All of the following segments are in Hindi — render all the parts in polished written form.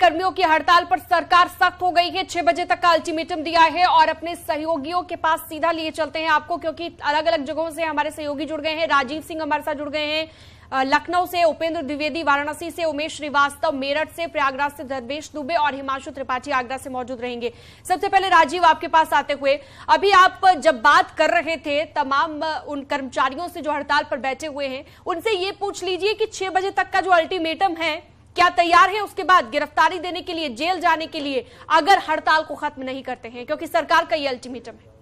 कर्मियों की हड़ताल पर सरकार सख्त हो गई है। 6 बजे तक का अल्टीमेटम दिया है और अपने सहयोगियों के पास सीधा लिए चलते हैं आपको, क्योंकि अलग अलग जगहों से हमारे सहयोगी जुड़ गए हैं। राजीव सिंह हमारे साथ जुड़ गए हैं लखनऊ से, उपेंद्र द्विवेदी वाराणसी से, उमेश श्रीवास्तव मेरठ से, प्रयागराज से धर्मेश दुबे और हिमांशु त्रिपाठी आगरा से मौजूद रहेंगे। सबसे पहले राजीव, आपके पास आते हुए, अभी आप जब बात कर रहे थे तमाम उन कर्मचारियों से जो हड़ताल पर बैठे हुए हैं, उनसे ये पूछ लीजिए कि 6 बजे तक का जो अल्टीमेटम है क्या तैयार है उसके बाद गिरफ्तारी देने के लिए, जेल जाने के लिए, अगर हड़ताल को खत्म नहीं करते हैं, क्योंकि सरकार का ये अल्टीमेटम है।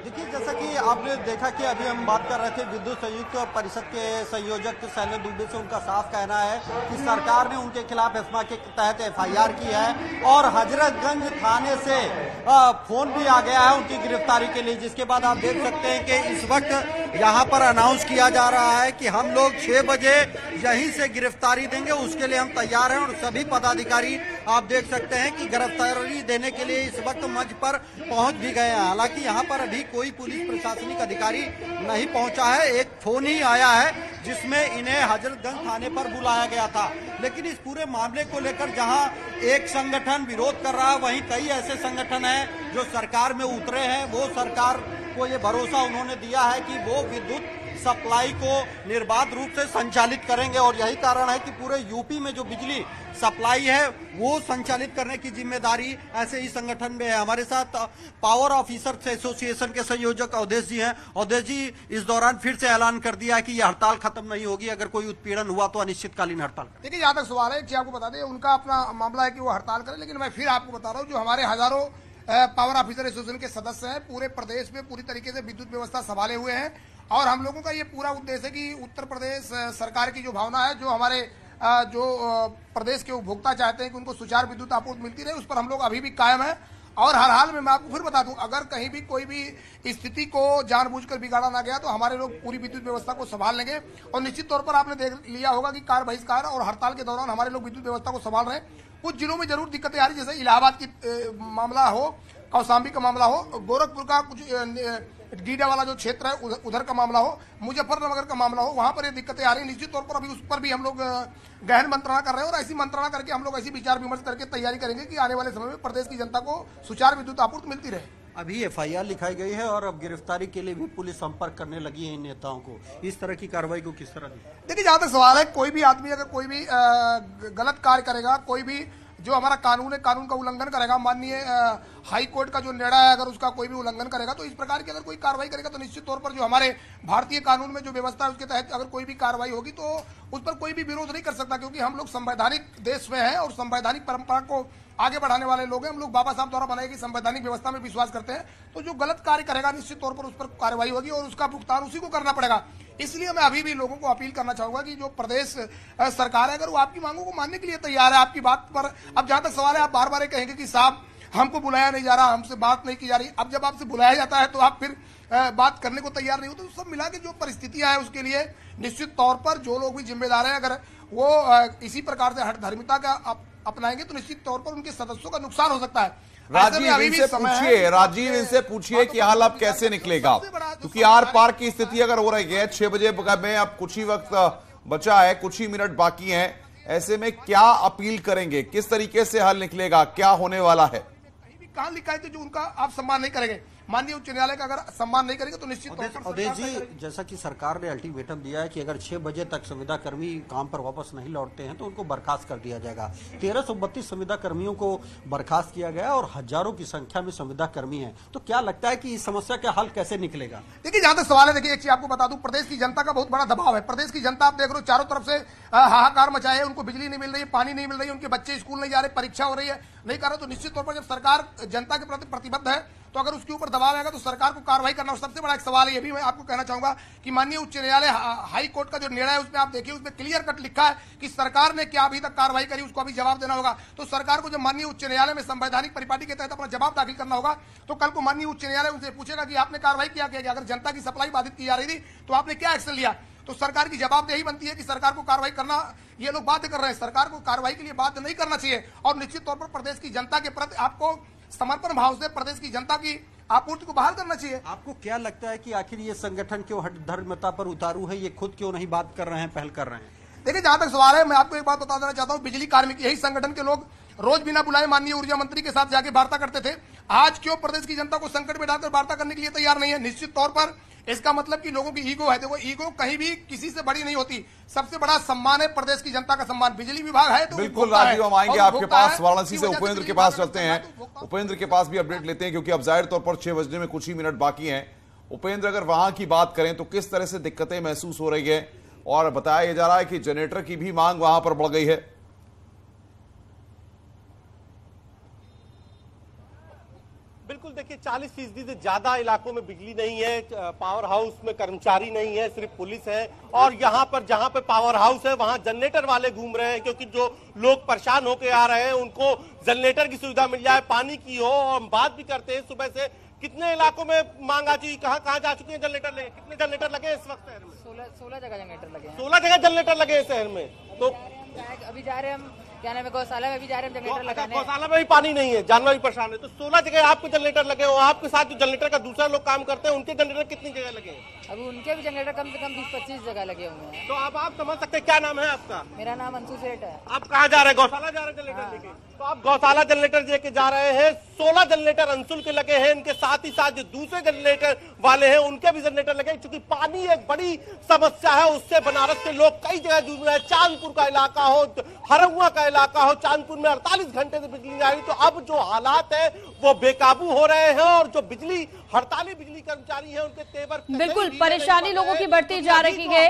देखिए, जैसा कि आपने देखा कि अभी हम बात कर रहे थे विद्युत संयुक्त परिषद के संयोजक शैलेंद्र दुबे से, उनका साफ कहना है कि सरकार ने उनके खिलाफ एस्मा के तहत एफआईआर की है और हजरतगंज थाने से फोन भी आ गया है उनकी गिरफ्तारी के लिए, जिसके बाद आप देख सकते हैं कि इस वक्त यहाँ पर अनाउंस किया जा रहा है कि हम लोग 6 बजे यहीं से गिरफ्तारी देंगे, उसके लिए हम तैयार हैं। और सभी पदाधिकारी आप देख सकते हैं कि गिरफ्तारी देने के लिए इस वक्त मंच पर पहुंच भी गए हैं। हालांकि यहाँ पर अभी कोई पुलिस प्रशासनिक अधिकारी नहीं पहुंचा है, एक फोन ही आया है जिसमें इन्हें हजरतगंज थाने पर बुलाया गया था। लेकिन इस पूरे मामले को लेकर जहां एक संगठन विरोध कर रहा है, वहीं कई ऐसे संगठन हैं जो सरकार में उतरे हैं। वो सरकार को ये भरोसा उन्होंने दिया है कि वो विद्युत सप्लाई को निर्बाध रूप से संचालित करेंगे और यही कारण है कि पूरे यूपी में जो बिजली सप्लाई है वो संचालित करने की जिम्मेदारी ऐसे ही संगठन में है। हमारे साथ पावर ऑफिसर्स एसोसिएशन के संयोजक अवधेश जी हैं। अवधेश जी, इस दौरान फिर से ऐलान कर दिया है कि यह हड़ताल खत्म नहीं होगी, अगर कोई उत्पीड़न हुआ तो अनिश्चितकालीन हड़ताल। देखिए, जहाँ तक सवाल है कि आपको बता दें, उनका अपना मामला है कि वो हड़ताल करें, लेकिन मैं फिर आपको बता रहा हूँ जो हमारे हजारों पावर ऑफिसर एसोसिएशन के सदस्य हैं, पूरे प्रदेश में पूरी तरीके से विद्युत व्यवस्था संभाले हुए हैं और हम लोगों का ये पूरा उद्देश्य है कि उत्तर प्रदेश सरकार की जो भावना है, जो हमारे जो प्रदेश के उपभोक्ता चाहते हैं कि उनको सुचारू विद्युत आपूर्ति मिलती रहे, उस पर हम लोग अभी भी कायम है। और हर हाल में मैं आपको फिर बता दूं, अगर कहीं भी कोई भी स्थिति को जानबूझकर बिगाड़ा ना गया तो हमारे लोग पूरी विद्युत व्यवस्था को संभाल लेंगे। और निश्चित तौर पर आपने देख लिया होगा कि कार बहिष्कार और हड़ताल के दौरान हमारे लोग विद्युत व्यवस्था को संभाल रहे हैं। कुछ जिलों में जरूर दिक्कतें आ रही, जैसे इलाहाबाद की मामला हो, कौशाम्बी का मामला हो, गोरखपुर का कुछ डीडा वाला जो क्षेत्र है उधर का मामला हो, मुजफ्फरनगर का मामला हो, वहां पर ये दिक्कतें आ रही है। निश्चित तौर पर अभी उस पर भी हम लोग गहन मंत्रणा कर रहे हैं और ऐसी मंत्रणा करके हम लोग ऐसी विचार विमर्श करके तैयारी करेंगे कि आने वाले समय में प्रदेश की जनता को सुचारू विद्युत आपूर्ति मिलती रहे। अभी एफआईआर लिखाई गई है और अब गिरफ्तारी के लिए भी पुलिस संपर्क करने लगी है इन नेताओं को। इस तरह की कार्रवाई को किस तरह देखिए, जहां तक सवाल है, कोई भी आदमी अगर कोई भी गलत कार्य करेगा, कोई भी जो हमारा कानून है, कानून का उल्लंघन करेगा, माननीय हाई कोर्ट का जो निर्णय है अगर उसका कोई भी उल्लंघन करेगा, तो इस प्रकार की अगर कोई कार्रवाई करेगा तो निश्चित तौर पर जो हमारे भारतीय कानून में जो व्यवस्था है उसके तहत अगर कोई भी कार्रवाई होगी तो उस पर कोई भी विरोध नहीं कर सकता, क्योंकि हम लोग संवैधानिक देश में हैं और संवैधानिक परंपरा को आगे बढ़ाने वाले लोग हैं। हम लोग बाबा साहब द्वारा बनाई गई संवैधानिक व्यवस्था में विश्वास करते हैं। तो जो गलत कार्य करेगा निश्चित तौर पर उस पर कार्रवाई होगी और उसका भुगतान उसी को करना पड़ेगा। इसलिए मैं अभी भी लोगों को अपील करना चाहूंगा कि जो प्रदेश सरकार है, अगर वो आपकी मांगों को मानने के लिए तैयार है, आपकी बात पर, अब जहां तक सवाल है, आप बार बार कहेंगे कि साहब हमको बुलाया नहीं जा रहा, हमसे बात नहीं की जा रही। अब जब आपसे बुलाया जाता है तो आप फिर बात करने को तैयार नहीं होते। तो सब मिला के जो परिस्थितियां है उसके लिए निश्चित तौर पर जो लोग भी जिम्मेदार हैं, अगर वो इसी प्रकार से हठधर्मिता का अपनाएंगे तो निश्चित तौर पर उनके सदस्यों का नुकसान हो सकता है। राजीव इनसे पूछिए कि हाल अब कैसे निकलेगा, क्योंकि आर पार की स्थिति अगर हो रही है, 6 बजे में अब कुछ ही वक्त बचा है, कुछ ही मिनट बाकी हैं, ऐसे में क्या अपील करेंगे, किस तरीके से हल निकलेगा, क्या होने वाला है? कहां लिखा है कि जो उनका आप सम्मान नहीं करेंगे, माननीय उच्च न्यायालय का अगर सम्मान नहीं करेंगे तो निश्चित तौर पर अवधेश जी, जैसा कि सरकार ने अल्टीमेटम दिया है कि अगर 6 बजे तक संविदा कर्मी काम पर वापस नहीं लौटते हैं तो उनको बर्खास्त कर दिया जाएगा। 1332 संविदा कर्मियों को बर्खास्त किया गया और हजारों की संख्या में संविदा कर्मी हैं। तो क्या लगता है कि इस समस्या का हल कैसे निकलेगा? देखिए, जहां तक सवाल है, देखिए एक चीज आपको बता दूं, प्रदेश की जनता का बहुत बड़ा दबाव है। प्रदेश की जनता आप देख रहे हो चारों तरफ से हाहाकार मचाए है, उनको बिजली नहीं मिल रही है, पानी नहीं मिल रही है, उनके बच्चे स्कूल नहीं जा रहे, परीक्षा हो रही है, नहीं कर रहे। तो निश्चित तौर पर जब सरकार जनता के प्रति प्रतिबद्ध है तो अगर उसके ऊपर दबाव आएगा तो सरकार को कार्रवाई करना। और सबसे बड़ा एक सवाल है, ये भी मैं आपको कहना चाहूंगा कि माननीय उच्च न्यायालय हाई कोर्ट का जो निर्णय है उसमें आप देखिए, उसमें क्लियर कट लिखा है कि सरकार ने क्या अभी तक कार्रवाई करी, उसको अभी जवाब देना होगा। तो सरकार को जब माननीय उच्च न्यायालय में संवैधानिक परिपाटी के तहत अपना जवाब दाखिल करना होगा तो कल को माननीय उच्च न्यायालय उनसे पूछेगा कि आपने कार्रवाई क्या किया, अगर जनता की सप्लाई बाधित की जा रही थी तो आपने क्या एक्शन लिया। तो सरकार की जवाबदेही बनती है कि सरकार को कार्रवाई करना, ये लोग बाध्य कर रहे हैं, सरकार को कार्रवाई के लिए बाध्य नहीं करना चाहिए। और निश्चित तौर पर प्रदेश की जनता के प्रति आपको समर्पण भाव से प्रदेश की जनता की आपूर्ति को बहाल करना चाहिए। आपको क्या लगता है कि आखिर ये संगठन क्यों हठधर्मिता पर उतारू है, ये खुद क्यों नहीं बात कर रहे हैं, पहल कर रहे हैं? देखिए, जहां तक सवाल है, मैं आपको एक बात बता देना चाहता हूं, बिजली कार्मिक यही संगठन के लोग रोज बिना बुलाए माननीय ऊर्जा मंत्री के साथ जाके वार्ता करते थे। आज क्यों प्रदेश की जनता को संकट में डालकर वार्ता करने के लिए तैयार नहीं है? निश्चित तौर पर इसका मतलब कि लोगों की ईगो है। देखो, ईगो कहीं भी किसी से बड़ी नहीं होती। सबसे बड़ा सम्मान है प्रदेश की जनता का सम्मान। बिजली विभाग है तो बिल्कुल राजीव, हम आएंगे आपके पास। वाराणसी से उपेंद्र के पास चलते हैं, उपेंद्र के पास भी अपडेट लेते हैं, क्योंकि अब जाहिर तौर पर 6 बजने में कुछ ही मिनट बाकी हैं। उपेंद्र, अगर वहां की बात करें तो किस तरह से दिक्कतें महसूस हो रही है, और बताया जा रहा है कि जनरेटर की भी मांग वहां पर बढ़ गई है। बिल्कुल, देखिए 40% से ज्यादा इलाकों में बिजली नहीं है, पावर हाउस में कर्मचारी नहीं है, सिर्फ पुलिस है। और यहाँ पर जहाँ पे पावर हाउस है वहां जनरेटर वाले घूम रहे हैं, क्योंकि जो लोग परेशान होके आ रहे हैं उनको जनरेटर की सुविधा मिल जाए, पानी की हो। और हम बात भी करते हैं सुबह से कितने इलाकों में मांग आ चुकी, कहाँ जा चुके हैं जनरेटर लगे, कितने जनरेटर लगे इस वक्त शहर में? 16 जगह जनरेटर लगे हैं। 16 जगह जनरेटर लगे हैं शहर में। तो अभी जा रहे हैं हम, क्या नाम है, गौशाला में भी जा रहे हैं जनरेटर लगाने। गौशाला में भी पानी नहीं है, जानवर भी परेशान है। तो 16 जगह आपके जनरेटर लगे हो, आपके साथ जो जनरेटर का दूसरा लोग काम करते हैं उनके जनरेटर कितनी जगह लगे हैं? अभी उनके भी जनरेटर कम से कम 20-25 जगह लगे हुए हैं। तो अब आप समझ सकते हैं। क्या नाम है आपका? मेरा नाम अंशु सेठ है। आप कहाँ जा रहे हैं? गौशाला जा रहे हैं जनरेटर लेके? तो आप गौशाला जनरेटर लेके जा रहे हैं। 16 जनरेटर अंशुल के लगे हैं, इनके साथ ही साथ जो दूसरे जनरेटर वाले हैं उनके भी जनरेटर लगे। क्योंकि पानी एक बड़ी समस्या है, उससे बनारस के लोग कई जगह जूझ रहे हैं। चांदपुर का इलाका हो, हरहुआ का इलाका हो, चांदपुर में 48 घंटे से बिजली नहीं आ रही। तो अब जो हालात है वो बेकाबू हो रहे हैं, और जो बिजली हड़ताली बिजली कर्मचारी हैं उनके तेवर बिल्कुल परेशानी लोगों की बढ़ती जा रही है।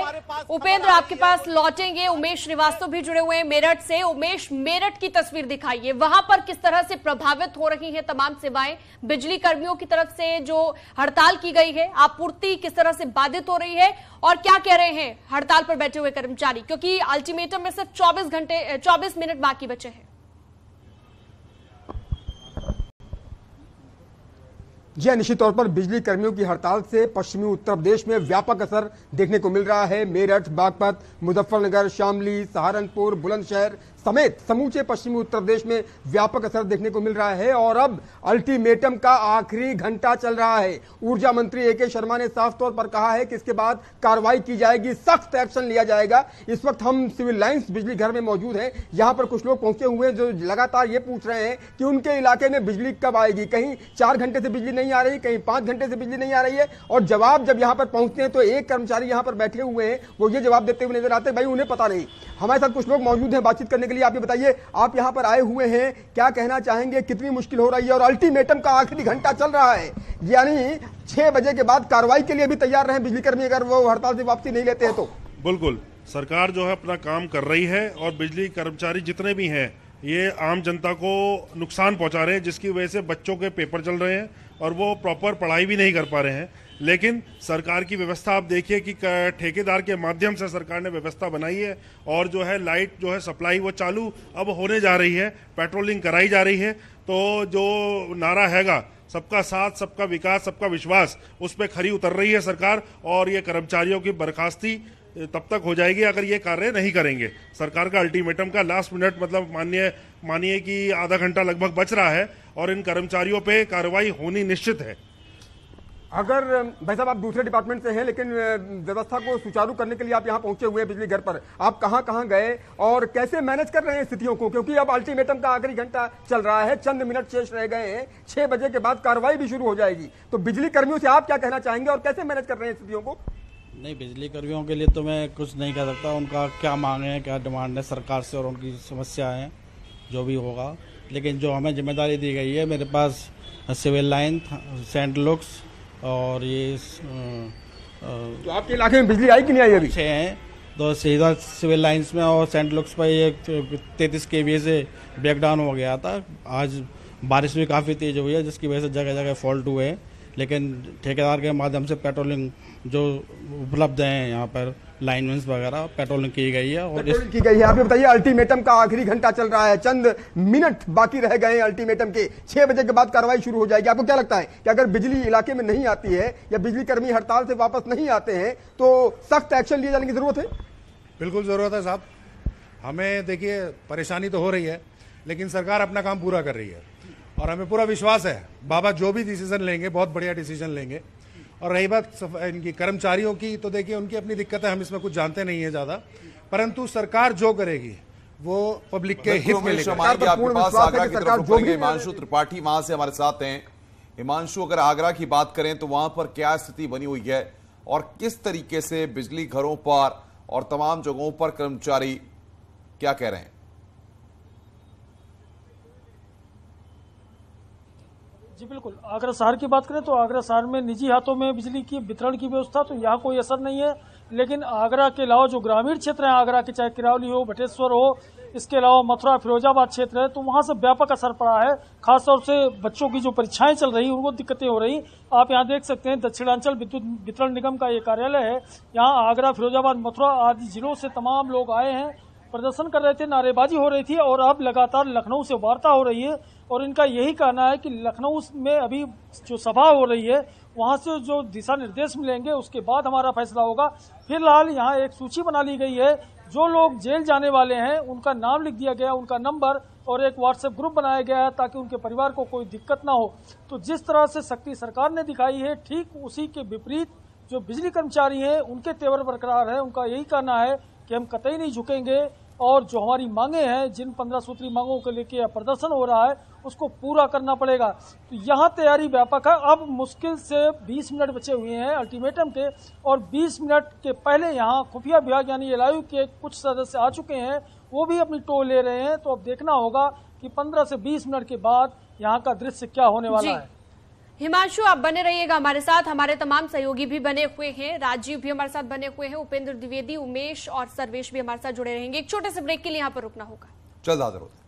उपेंद्र, आपके पास लौटेंगे, उमेश श्रीवास्तव भी जुड़े हुए हैं मेरठ से। उमेश, मेरठ की तस्वीर दिखाइए, वहां पर किस तरह से प्रभावित हो रही है तमाम सेवाएं, बिजली कर्मियों की तरफ से जो हड़ताल की गई है, आपूर्ति किस तरह से बाधित हो रही है, और क्या कह रहे हैं हड़ताल पर बैठे हुए कर्मचारी, क्योंकि अल्टीमेटम में सिर्फ 24 मिनट बाकी बचे हैं। जी हाँ, निश्चित तौर पर बिजली कर्मियों की हड़ताल से पश्चिमी उत्तर प्रदेश में व्यापक असर देखने को मिल रहा है। मेरठ, बागपत, मुजफ्फरनगर, शामली, सहारनपुर, बुलंदशहर समेत समूचे पश्चिमी उत्तर प्रदेश में व्यापक असर देखने को मिल रहा है। और अब अल्टीमेटम का आखिरी घंटा चल रहा है। ऊर्जा मंत्री ए के शर्मा ने साफ तौर पर कहा है कि इसके बाद कार्रवाई की जाएगी, सख्त एक्शन लिया जाएगा। इस वक्त हम सिविल लाइंस बिजली घर में मौजूद हैं। यहां पर कुछ लोग पहुंचे हुए हैं जो लगातार ये पूछ रहे हैं कि उनके इलाके में बिजली कब आएगी। कहीं 4 घंटे से बिजली नहीं आ रही, कहीं 5 घंटे से बिजली नहीं आ रही है। और जवाब जब यहां पर पहुंचते हैं तो एक कर्मचारी यहां पर बैठे हुए हैं, वो ये जवाब देते हुए नजर आते हैं, भाई उन्हें पता नहीं। हमारे साथ कुछ लोग मौजूद हैं बातचीत करने के लिए। आप ये बताइए, आप यहां पर आए हुए हैं, क्या कहना चाहेंगे, कितनी मुश्किल हो रही है? और अल्टीमेटम का आखिरी घंटा चल रहा है, यानी 6 बजे के बाद कार्रवाई के लिए भी तैयार रहे बिजली कर्मी अगर वो हड़ताल से वापसी नहीं लेते हैं तो। बिल्कुल, सरकार जो है अपना काम कर रही है, और बिजली कर्मचारी जितने भी हैं ये आम जनता को नुकसान पहुंचा रहे हैं, जिसकी वजह से बच्चों के पेपर चल रहे हैं और वो प्रॉपर पढ़ाई भी नहीं कर पा रहे हैं। लेकिन सरकार की व्यवस्था आप देखिए कि ठेकेदार के माध्यम से सरकार ने व्यवस्था बनाई है, और जो है लाइट जो है सप्लाई वो चालू अब होने जा रही है, पेट्रोलिंग कराई जा रही है। तो जो नारा हैगा सबका साथ, सबका विकास, सबका विश्वास, उस पर खरी उतर रही है सरकार। और ये कर्मचारियों की बर्खास्ती तब तक हो जाएगी अगर ये कार्य नहीं करेंगे। सरकार का अल्टीमेटम का लास्ट मिनट मतलब मानिए कि आधा घंटा लगभग बच रहा है, और इन कर्मचारियों पे कार्रवाई होनी निश्चित है। अगर भाई साहब आप दूसरे डिपार्टमेंट से हैं, लेकिन व्यवस्था को सुचारू करने के लिए आप यहां पहुंचे हुए हैं बिजली घर पर, आप कहां गए और कैसे मैनेज कर रहे हैं स्थितियों को? क्योंकि अब अल्टीमेटम का आखिरी घंटा चल रहा है, चंद मिनट शेष रह गए हैं, 6 बजे के बाद कार्रवाई भी शुरू हो जाएगी। तो बिजली कर्मियों से आप क्या कहना चाहेंगे और कैसे मैनेज कर रहे हैं स्थितियों को? नहीं, बिजली कर्मियों के लिए तो मैं कुछ नहीं कह सकता। उनका क्या मांग है, क्या डिमांड है सरकार से, और उनकी समस्या है जो भी होगा। लेकिन जो हमें जिम्मेदारी दी गई है, मेरे पास सिविल लाइन, सेंट लुक्स और ये तो आपके इलाके में बिजली आई कि नहीं आई अभी? 6 हैं, तो सीधा सिविल लाइंस में और सेंट लुक्स पर ये 33 kVA से ब्रेकडाउन हो गया था। आज बारिश भी काफ़ी तेज़ हुई है, जिसकी वजह से जगह जगह फॉल्ट हुए हैं। लेकिन ठेकेदार के माध्यम से पेट्रोलिंग जो उपलब्ध हैं यहाँ पर लाइनमेंस वगैरह पेट्रोलिंग की गई है। और की गई है। आप ये बताइए, अल्टीमेटम का आखिरी घंटा चल रहा है, चंद मिनट बाकी रह गए हैं अल्टीमेटम के, 6 बजे के बाद कार्रवाई शुरू हो जाएगी। आपको क्या लगता है कि अगर बिजली इलाके में नहीं आती है या बिजली कर्मी हड़ताल से वापस नहीं आते हैं तो सख्त एक्शन लिए जाने की जरूरत है? बिल्कुल जरूरत है साहब। हमें देखिए परेशानी तो हो रही है, लेकिन सरकार अपना काम पूरा कर रही है, और हमें पूरा विश्वास है बाबा जो भी डिसीजन लेंगे बहुत बढ़िया डिसीजन लेंगे। और रही बात इनकी कर्मचारियों की, तो देखिए उनकी अपनी दिक्कत है, हम इसमें कुछ जानते नहीं है ज़्यादा, परंतु सरकार जो करेगी वो पब्लिक के हित में लेकर। आपके पास आगरा की तरफ रुकेंगे। हिमांशु त्रिपाठी वहां से हमारे साथ हैं। हिमांशु, अगर आगरा की बात करें तो वहां पर क्या स्थिति बनी हुई है और किस तरीके से बिजली घरों पर और तमाम जगहों पर कर्मचारी क्या कह रहे हैं? जी बिल्कुल, आगरा शहर की बात करें तो आगरा शहर में निजी हाथों में बिजली की वितरण की व्यवस्था तो यहाँ कोई असर नहीं है, लेकिन आगरा के अलावा जो ग्रामीण क्षेत्र हैं आगरा के, चाहे किरावली हो, बटेश्वर हो, इसके अलावा मथुरा फिरोजाबाद क्षेत्र है, तो वहाँ से व्यापक असर पड़ा है। खासतौर से बच्चों की जो परीक्षाएं चल रही उनको दिक्कतें हो रही। आप यहाँ देख सकते हैं दक्षिणांचल विद्युत वितरण निगम का ये कार्यालय है। यहाँ आगरा, फिरोजाबाद, मथुरा आदि जिलों से तमाम लोग आए हैं, प्रदर्शन कर रहे थे, नारेबाजी हो रही थी और अब लगातार लखनऊ से वार्ता हो रही है और इनका यही कहना है कि लखनऊ में अभी जो सभा हो रही है वहां से जो दिशा निर्देश मिलेंगे उसके बाद हमारा फैसला होगा। फिलहाल यहाँ एक सूची बना ली गई है, जो लोग जेल जाने वाले हैं उनका नाम लिख दिया गया, उनका नंबर और एक व्हाट्सएप ग्रुप बनाया गया है ताकि उनके परिवार को कोई दिक्कत ना हो। तो जिस तरह से शक्ति सरकार ने दिखाई है, ठीक उसी के विपरीत जो बिजली कर्मचारी हैं उनके तेवर बरकरार है। उनका यही कहना है कि हम कतई नहीं झुकेंगे और जो हमारी मांगे हैं, जिन 15 सूत्री मांगों को लेकर प्रदर्शन हो रहा है उसको पूरा करना पड़ेगा। तो यहाँ तैयारी व्यापक है। अब मुश्किल से 20 मिनट बचे हुए हैं अल्टीमेटम के और 20 मिनट के पहले यहाँ खुफिया विभाग यानी एलआईयू के कुछ सदस्य आ चुके हैं, वो भी अपनी टोल ले रहे हैं। तो अब देखना होगा कि 15 से 20 मिनट के बाद यहाँ का दृश्य क्या होने वाला है। हिमांशु, आप बने रहिएगा हमारे साथ, हमारे तमाम सहयोगी भी बने हुए हैं, राजीव भी हमारे साथ बने हुए हैं, उपेंद्र द्विवेदी, उमेश और सर्वेश भी हमारे साथ जुड़े रहेंगे। एक छोटे से ब्रेक के लिए यहाँ पर रुकना होगा। जल्द हाजिर होते हैं।